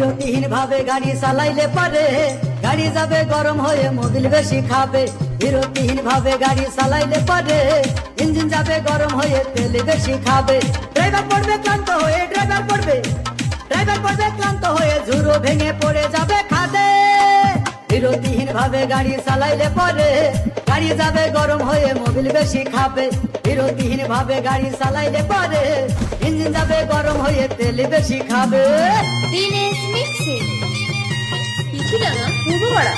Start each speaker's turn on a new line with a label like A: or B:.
A: বিরতিহীন ভাবে গাড়ি চালাইলে পারে গাড়ি যাবে গরম হয়ে মোবিল বেশি খাবে। বিরতিহীন ভাবে গাড়ি চালাইলে পারে ইঞ্জিন যাবে গরম হয়ে তেল বেশি খাবে। ড্রাইভার পড়বে ক্লান্ত হয়ে ক্লান্ত হয়ে ঝুরো ভেঙে পড়ে যাবে খাদে। বিরতিহীন ভাবে গাড়ি চালাইলে পরে গাড়ি যাবে গরম হয়ে মোবিল বেশি খাবে। বিরতিহীন ভাবে গাড়ি চালাইলে পরে ইঞ্জিন যাবে গরম হয়ে তেল বেশি খাবে।
B: দিনেশ মিক্সিং কিছু না পূর্বপাড়া।